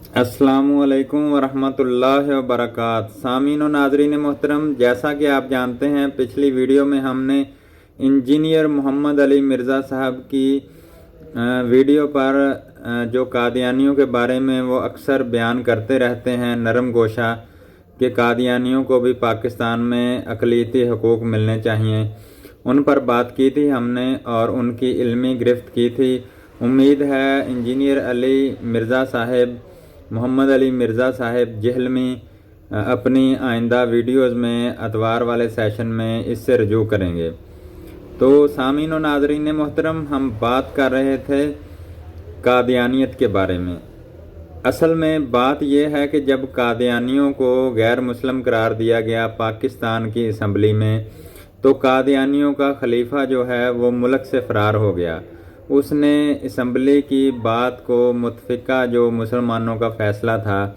अस्सलामुअलैकुम वरहमतुल्लाहि वबरकात। सामीन और नाज़रीन मोहतरम, जैसा कि आप जानते हैं पिछली वीडियो में हमने इंजीनियर मोहम्मद अली मिर्ज़ा साहब की वीडियो पर जो कादियानियों के बारे में वो अक्सर बयान करते रहते हैं, नरम गोशा कि कादियानियों को भी पाकिस्तान में अक़लियती हकूक़ मिलने चाहिए, उन पर बात की थी हमने और उनकी इल्मी गिरफ्त की थी। उम्मीद है इंजीनियर अली मिर्ज़ा साहब, मोहम्मद अली मिर्ज़ा साहब जहलमी अपनी आइंदा वीडियोज़ में अतवार वाले सेशन में इससे रजू करेंगे। तो सामीन और नाज़रीन मोहतरम, हम बात कर रहे थे कादियानियत के बारे में। असल में बात यह है कि जब कादियानियों को गैर मुस्लिम करार दिया गया पाकिस्तान की असम्बली में, तो कादियानियों का खलीफा जो है वो मुल्क से फ़रार हो गया। उसने असम्बली की बात को, मुतफ़िका जो मुसलमानों का फ़ैसला था,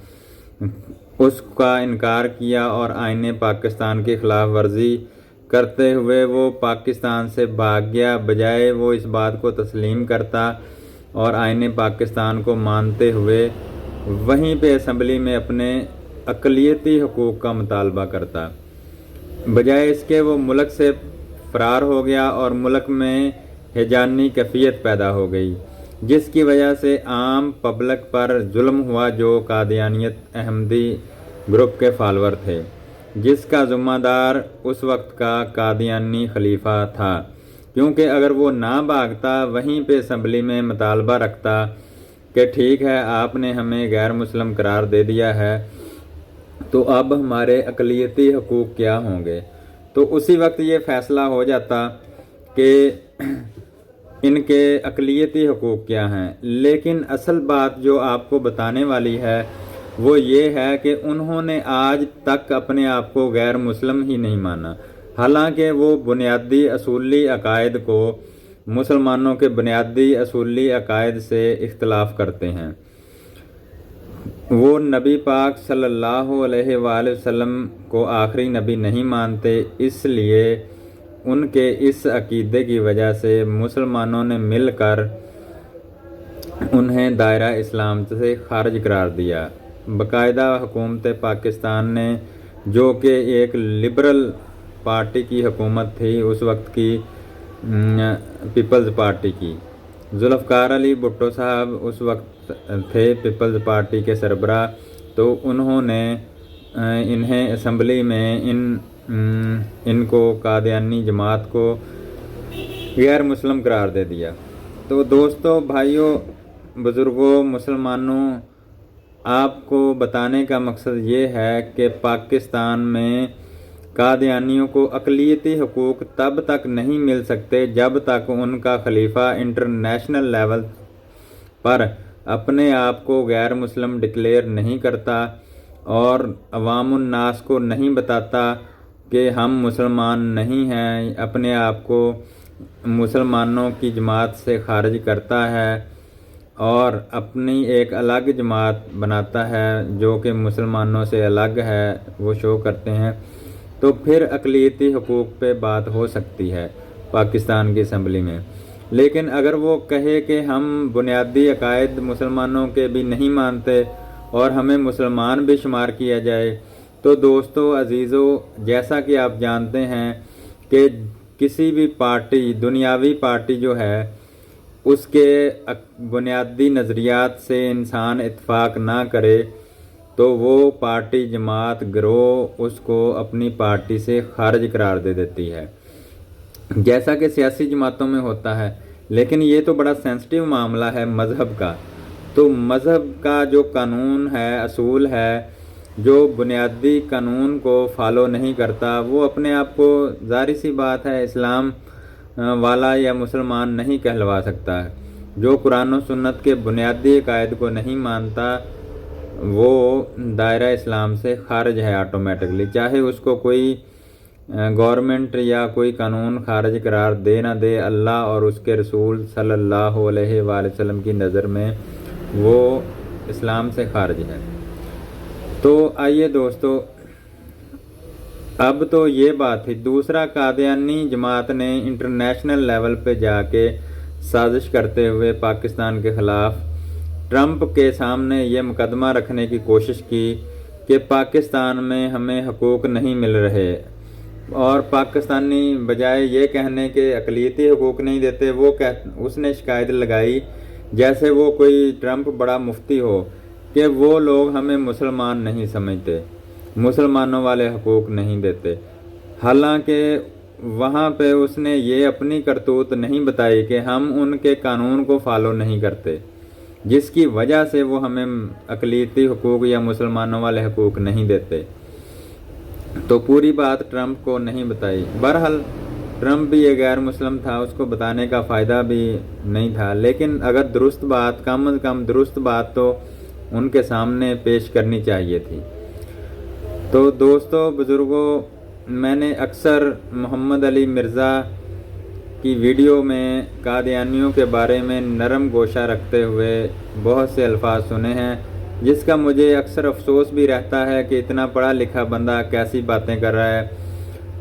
उसका इनकार किया और आईन पाकिस्तान की ख़िलाफ़ वर्जी करते हुए वो पाकिस्तान से भाग गया। बजाय वो इस बात को तस्लीम करता और आईन पाकिस्तान को मानते हुए वहीं पे असम्बली में अपने अक़लियती हकूक़ का मुतालबा करता, बजाय इसके वो मुल्क से फ़रार हो गया और मुल्क में हिजानी कैफियत पैदा हो गई, जिसकी वजह से आम पब्लिक पर जुल्म हुआ जो कादियानियत अहमदी ग्रुप के फॉलोअर थे, जिसका ज़िम्मेदार उस वक्त का कादियानी खलीफा था। क्योंकि अगर वो ना भागता, वहीं पे असम्बली में मुतालबा रखता कि ठीक है, आपने हमें गैर मुस्लिम करार दे दिया है, तो अब हमारे अक़लियती हकूक़ क्या होंगे, तो उसी वक्त ये फ़ैसला हो जाता कि इनके अक़लियती हकूक़ क्या हैं। लेकिन असल बात जो आपको बताने वाली है वो ये है कि उन्होंने आज तक अपने आप को गैर मुस्लिम ही नहीं माना, हालांकि वो बुनियादी असूली अकायद को मुसलमानों के बुनियादी असूली अकायद से इख्तलाफ करते हैं। वो नबी पाक सल्लल्लाहु अलैहि वसल्लम को आखिरी नबी नहीं मानते, इसलिए उनके इस अकीदे की वजह से मुसलमानों ने मिलकर उन्हें दायरा इस्लाम से खारिज करार दिया। बाकायदा हुकूमत पाकिस्तान ने, जो कि एक लिबरल पार्टी की हुकूमत थी उस वक्त की, पीपल्स पार्टी की, जुल्फ़िकार अली भुट्टो साहब उस वक्त थे पीपल्स पार्टी के सरबराह, तो उन्होंने इन्हें असम्बली में इनको कादियानी जमात को गैर मुस्लिम करार दे दिया। तो दोस्तों, भाइयों, बुज़ुर्गों, मुसलमानों, आपको बताने का मकसद ये है कि पाकिस्तान में कादियानियों को अक़लियती हकूक़ तब तक नहीं मिल सकते जब तक उनका खलीफा इंटरनेशनल लेवल पर अपने आप को गैर मुस्लिम डिक्लेयर नहीं करता और अवामुन नास को नहीं बताता कि हम मुसलमान नहीं हैं, अपने आप को मुसलमानों की जमात से खारिज करता है और अपनी एक अलग जमात बनाता है जो कि मुसलमानों से अलग है, वो शो करते हैं, तो फिर अक़लियती हकूक़ पे बात हो सकती है पाकिस्तान की असम्बली में। लेकिन अगर वो कहे कि हम बुनियादी अकायद मुसलमानों के भी नहीं मानते और हमें मुसलमान भी शुमार किया जाए, तो दोस्तों अजीज़ों, जैसा कि आप जानते हैं कि किसी भी पार्टी, दुनियावी पार्टी जो है, उसके बुनियादी नज़रियात से इंसान इत्फाक ना करे तो वो पार्टी, जमात, गिरोह उसको अपनी पार्टी से खारिज करार दे देती है, जैसा कि सियासी जमातों में होता है। लेकिन ये तो बड़ा सेंसिटिव मामला है मज़हब का। तो मज़हब का जो कानून है, असूल है, जो बुनियादी कानून को फॉलो नहीं करता, वो अपने आप को, ज़ाहिर सी बात है, इस्लाम वाला या मुसलमान नहीं कहलवा सकता है। जो कुरान और सुन्नत के बुनियादी अकायद को नहीं मानता, वो दायरा इस्लाम से खारिज है ऑटोमेटिकली, चाहे उसको कोई गवर्नमेंट या कोई कानून खारिज करार दे ना दे। अल्लाह और उसके रसूल सल्लल्लाहु अलैहि वसल्लम की नज़र में वो इस्लाम से खारिज है। तो आइए दोस्तों, अब तो ये बात थी। दूसरा, कादियानी जमात ने इंटरनेशनल लेवल पे जाके साजिश करते हुए पाकिस्तान के ख़िलाफ़ ट्रंप के सामने ये मुकदमा रखने की कोशिश की कि पाकिस्तान में हमें हकूक़ नहीं मिल रहे, और पाकिस्तानी बजाय ये कहने के अक़लियती हकूक़ नहीं देते, उसने शिकायत लगाई जैसे वो कोई ट्रंप बड़ा मुफ्ती हो कि वो लोग हमें मुसलमान नहीं समझते, मुसलमानों वाले हकूक़ नहीं देते। हालांकि वहाँ पे उसने ये अपनी करतूत नहीं बताई कि हम उनके कानून को फॉलो नहीं करते, जिसकी वजह से वो हमें अक़लियती हकूक़ या मुसलमानों वाले हकूक़ नहीं देते। तो पूरी बात ट्रंप को नहीं बताई। बहरहाल ट्रंप भी ये गैर मुस्लिम था, उसको बताने का फ़ायदा भी नहीं था, लेकिन अगर दुरुस्त बात, कम से कम दुरुस्त बात तो उनके सामने पेश करनी चाहिए थी। तो दोस्तों, बुज़ुर्गों, मैंने अक्सर मोहम्मद अली मिर्ज़ा की वीडियो में कादियानियों के बारे में नरम गोशा रखते हुए बहुत से अल्फाज सुने हैं, जिसका मुझे अक्सर अफसोस भी रहता है कि इतना पढ़ा लिखा बंदा कैसी बातें कर रहा है।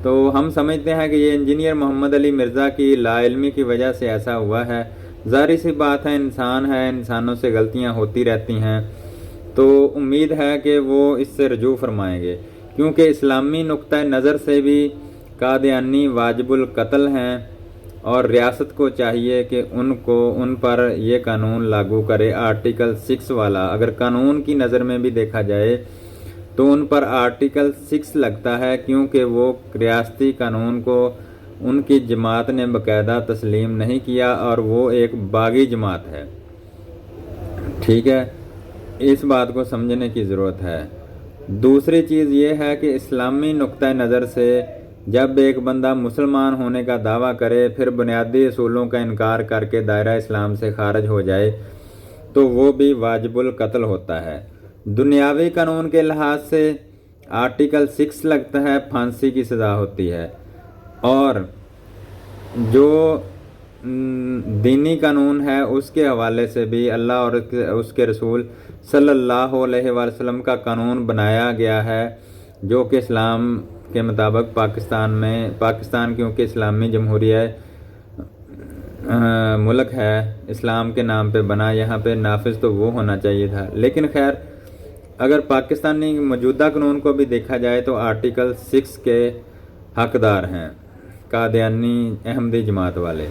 तो हम समझते हैं कि ये इंजीनियर मोहम्मद अली मिर्ज़ा की लाइल्मी की वजह से ऐसा हुआ है। ज़ाहिर सी बात है, इंसानों से गलतियां होती रहती हैं, तो उम्मीद है कि वो इससे रजू फरमाएंगे, क्योंकि इस्लामी नुक्ता नज़र से भी कादियानी वाजिबुल कत्ल हैं और रियासत को चाहिए कि उन पर यह कानून लागू करे, आर्टिकल 6 वाला। अगर कानून की नज़र में भी देखा जाए तो उन पर आर्टिकल 6 लगता है, क्योंकि वो रियासती कानून को उनकी जमात ने बाकायदा तस्लीम नहीं किया और वो एक बागी जमात है। ठीक है, इस बात को समझने की ज़रूरत है। दूसरी चीज़ ये है कि इस्लामी नुक्ता नज़र से जब एक बंदा मुसलमान होने का दावा करे, फिर बुनियादी असूलों का इनकार करके दायरा इस्लाम से खारिज हो जाए, तो वो भी वाजिबुल कत्ल होता है। दुनियावी कानून के लिहाज से आर्टिकल 6 लगता है, फांसी की सज़ा होती है। और जो दीनी कानून है उसके हवाले से भी अल्लाह और उसके रसूल सल्लल्लाहु अलैहि वसल्लम का कानून बनाया गया है, जो कि इस्लाम के मुताबिक पाकिस्तान क्योंकि इस्लामी जमहूरिया मुल्क है, इस्लाम के नाम पे बना, यहाँ पे नाफिज तो वो होना चाहिए था। लेकिन खैर, अगर पाकिस्तानी मौजूदा कानून को भी देखा जाए तो आर्टिकल 6 के हकदार हैं कादियानी अहमदी जमात वाले।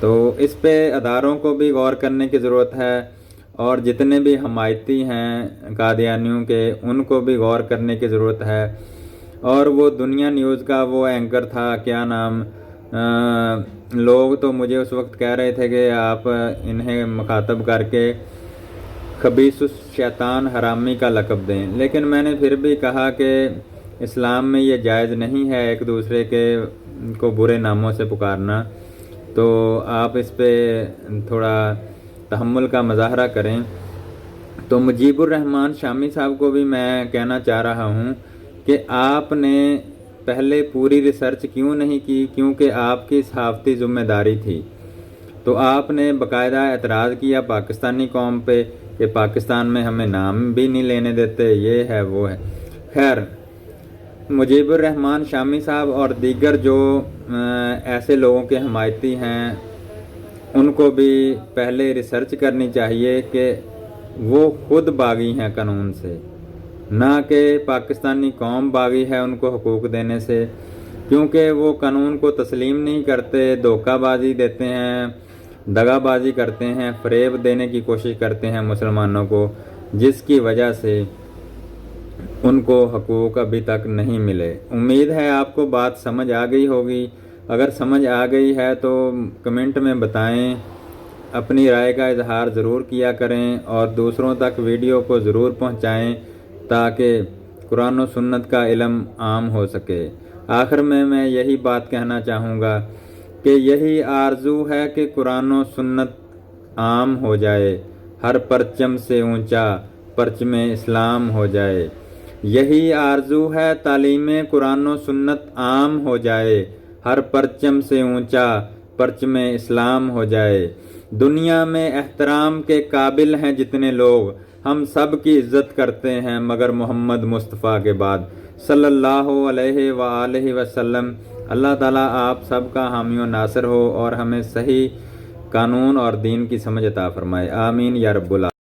तो इस पे अदारों को भी गौर करने की ज़रूरत है, और जितने भी हमायती हैं कादियानियों के, उनको भी गौर करने की ज़रूरत है। और वो दुनिया न्यूज़ का वो एंकर था, क्या नाम, लोग तो मुझे उस वक्त कह रहे थे कि आप इन्हें मुखातब करके खबीसुस शैतान हरामी का लक़ब दें, लेकिन मैंने फिर भी कहा कि इस्लाम में ये जायज़ नहीं है एक दूसरे को बुरे नामों से पुकारना, तो आप इस पे थोड़ा तहम्मुल का मुज़ाहरा करें। तो मुजीबुर रहमान शामी साहब को भी मैं कहना चाह रहा हूँ कि आपने पहले पूरी रिसर्च क्यों नहीं की, क्योंकि आपकी सहाफ़ती ज़िम्मेदारी थी। तो आपने बाकायदा एतराज़ किया पाकिस्तानी कौम पे कि पाकिस्तान में हमें नाम भी नहीं लेने देते, ये है वो है। खैर, मुजीबुर रहमान शामी साहब और दीगर जो ऐसे लोगों के हमायती हैं, उनको भी पहले रिसर्च करनी चाहिए कि वो खुद बागी हैं कानून से, ना कि पाकिस्तानी कौम बागी है उनको हकूक़ देने से, क्योंकि वो कानून को तस्लीम नहीं करते, धोखाबाजी देते हैं, दगाबाजी करते हैं, फ़रेब देने की कोशिश करते हैं मुसलमानों को, जिसकी वजह से उनको हकूक़ अभी तक नहीं मिले। उम्मीद है आपको बात समझ आ गई होगी। अगर समझ आ गई है तो कमेंट में बताएं, अपनी राय का इजहार ज़रूर किया करें और दूसरों तक वीडियो को ज़रूर पहुंचाएं, ताकि कुरान और सुन्नत का इल्म आम हो सके। आखिर में मैं यही बात कहना चाहूँगा कि यही आरज़ू है कि कुरान और सुन्नत आम हो जाए, हर परचम से ऊंचा परचम इस्लाम हो जाए। यही आरज़ू है तालीम कुरान और सुन्नत आम हो जाए, हर परचम से ऊंचा परचम इस्लाम हो जाए। दुनिया में एहतराम के काबिल हैं जितने लोग, हम सब की इज़्ज़त करते हैं मगर मोहम्मद मुस्तफ़ा के बाद सल्लल्लाहु अलैहि वालैहि वसल्लम। अल्लाह ताला आप सब का हामी और नासिर हो और हमें सही कानून और दीन की समझ अता फरमाए। आमीन या रब्बुल आमीन।